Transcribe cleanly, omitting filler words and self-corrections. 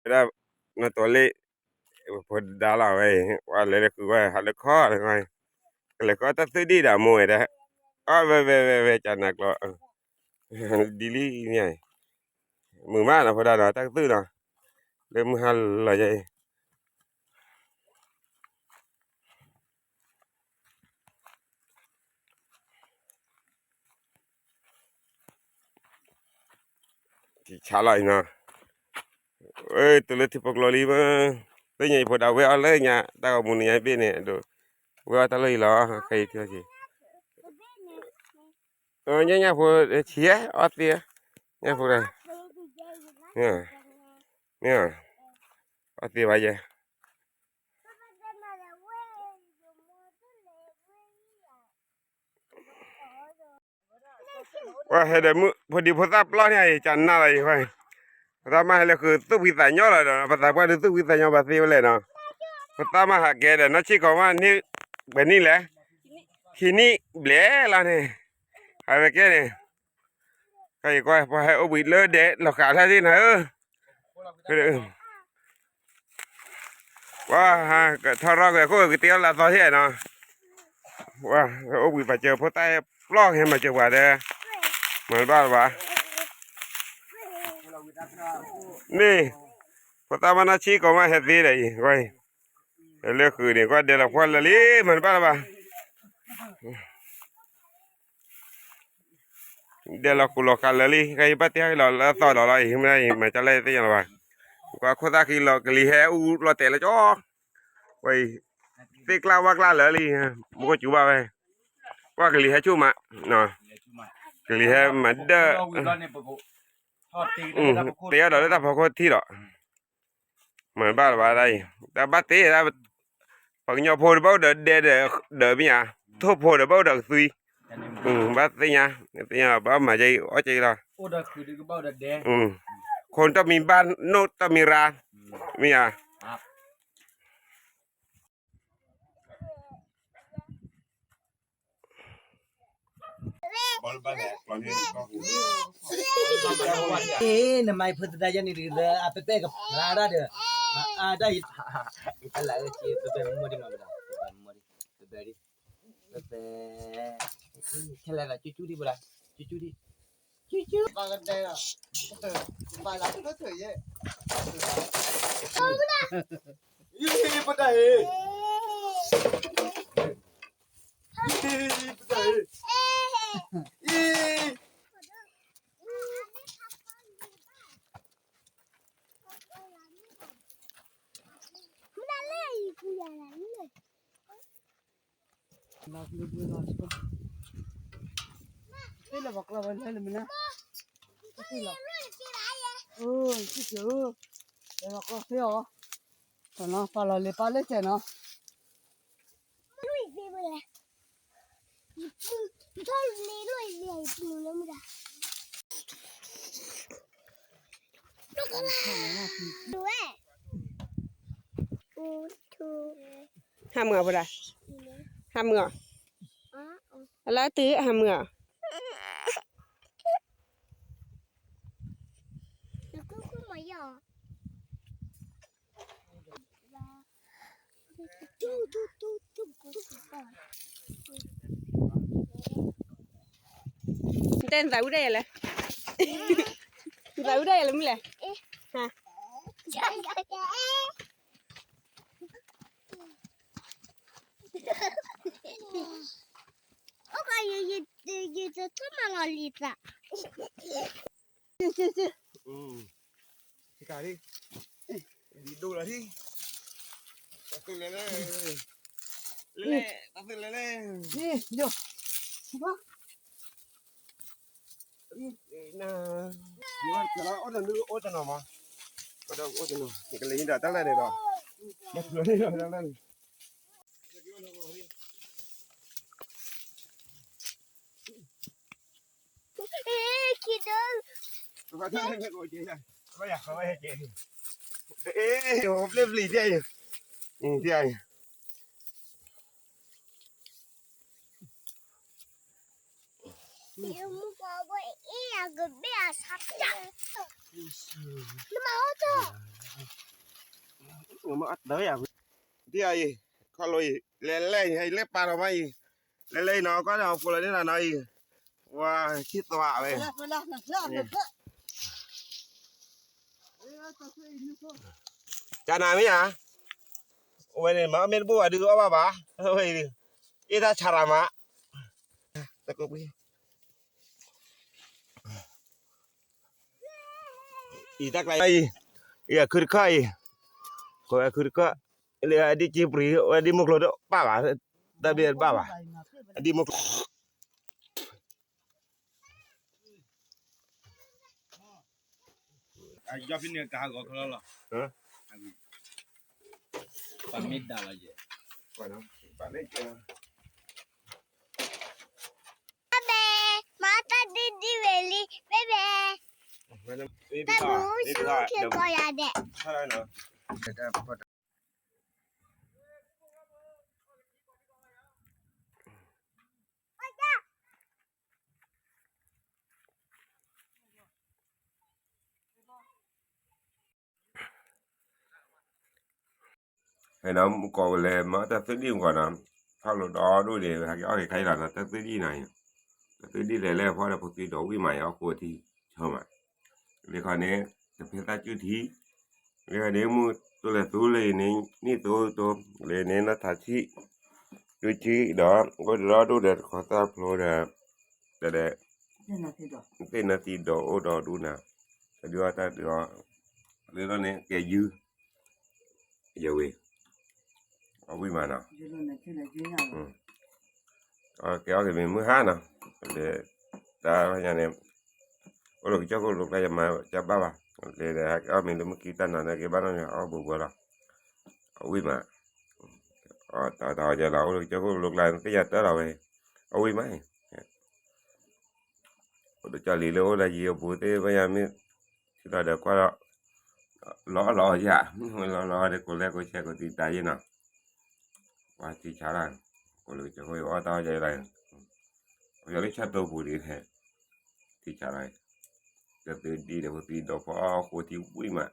Pero no tole por dala vai wala le ku vai hal kho le vai le ko ta tu di da mo da ve chanak lo dili ni mu ma na poda na ta tu na le mu hal la je ti chala ina tu le ti pok lo li ma le ni poda we ale nya ta mu ni ai be ne do we ta le lo kai ti ji nya po chia ot ti nya po da nè ot ti ba jeว่าเฮ็ดได้มื้อพอดีพอซับล้อนี่จันน่าอะไรไว้ตามาให้แล้วคือตุกวิตาญอแล้วเนาะภาษาว่าตุกวิตาญอภาษีเลยเนาะพอตามาหาแกเด้อเนาะชิก็ว่านี่แบบนี้แหละที่นี่แหลล่ะนี่ให้ไปแกนี่ใครก็พอให้เอาวิเลยเด้เราขาดท่าที่นะว่าฮะก็ทอรอก็ก๋วยเตี๋ยวละต่อที่เนาะว่าเอาวิไปเจอพอใต้ปล้อให้มาเจอว่าเด้อเหมือนบ้านว่านี่พอตามานาชีก็มาเฮ็ดดีได้ไว้เลือกคือนี่ก็เดี๋ยวละควันละลิเหมือนบ้านว่าเดี๋ยวละกุลกันละลิใครปฏิให้เราแล้วต่อเราอีกไม่ได้มันจะเล่นได้ยังไงวะก็คนตากินเรากะลิแฮอูเราแต่ละจ้อไว้ตีกลาว่ากลาละลิมันก็จูบ้าไปว่ากะลิแฮชูมาเนาะกะลิแฮมันเด้อเตี้ยเราได้แต่พอคนที่หรอเหมือนบ้านว่าได้แต่บ้านเตี้ยปังยอโพดเบ้าเดอมีอ่ะทุบโพดเบ้าเดอซุยบ้านเตี้ยบ้านมาใจอ๋อใจเราโอ้เดอคือดึกเบ้าเดอแดคนต้องมีบ้านโน้ตต้องมีร้านมีอ่ะทำไมเพิ่นได้ยันนี่เด้ออาเป้กับลาดาเด้อได้อะไรเจี๊ยบเป้มอดิมาบ่ได้มอดิเป้ดิเป้แค่ละจุๆดิบ่ล่ะจุๆดิจุๆปากันได้อ่ะปาละก็เถยเย่ยี่บ่ได้Ini bakla banyak ni mana? Ini. Oh, itu. Ini bakla siapa? Karena pala lepale cina. Lui ni boleh. Betul ni lui ni itu mana? Dua. Satu. Ham ngah berah? Ham ngah? Alah tu ham ngah? Aku maya. Tên giấu đây là? Giấu đây là mấy lẻ? Hả? Okay, you just come on, Lisa. Sekali. Hidup lah ni. Satu lele. Lele, satu lele. Ni, jom. Apa? Nah. Bukan kalau orang dulu orang nama. Pada orang nama. Kalau ini dah tahu dah dah. Dah dulu ni dah tahu. Kidal. Apa tu nak kau je? Apa ya? Apa ya je? Boleh beli dia je. Dia je. Dia muka apa? Agak biasa. Nama apa tu? มาอัดเด้อ ที่ไอ้เขาเลยเล่ๆให้เล็บปลาเอาไว้เล่ๆเนาะก็เอาฟูละนี่น่ะหน่อยว่าคิดตัวไปจานามิอ่ะโอ้ยมาเม็ดบัวดูเอาบ่าเฮ้ยอีตาชารามะตะกุบิอีตาไกลอีคือไข่ก็คือก็เลยdi cipri di muklo baba tapi baba di muklo ya fini ka go kholo ha pamit dala je bueno vale Bebe, mata didi veli, bebe. bueno ini Tahu bisa suke koya de. salah no hay nó có lẽ mà ta tự đi còn làm sau lúc đó đôi để hay cái cái là ta tự đi này tự đi lẹ lẹเพราะเราปกติดอกวิใหม่เอาตัวที่ชอบอ่ะเลยคราวนี้จะเพิ่งตัดจุดที่เลยคราวนี้มือตัวละตัวเลยนี่ตัวเลยเนี่ยนะทัชชีจุดที่ดอกก็รอดูเด็ดขอตาโปรเด็ดเป็นนาทีดอกโอดอกดูนะเดี๋ยวตาเดี๋ยวเลยตอนนี้แกยื้อเยอะเว้ยเอาวิมานะkéo thì mình mới hát nào để ta nhà này có được cho cô lục đây mà cho ba bà để kéo mình mới kỹ tân là cái bác nó ở bù bù là ui mà tao giờ đâu được cho cô lục lại cái giờ tới rồi ui mấy được cho lì lô là gì bù tê bây giờ mới chúng ta được qua đó ló dạ ló để cô lấy cô xe cô tí tay gì nào qua tí chả là cô lựa cho cô ở tao vậy này giờ lấy chặt đầu bù đi thế thì chả này giờ từ đi để cô tí đâu có cô tí vui mà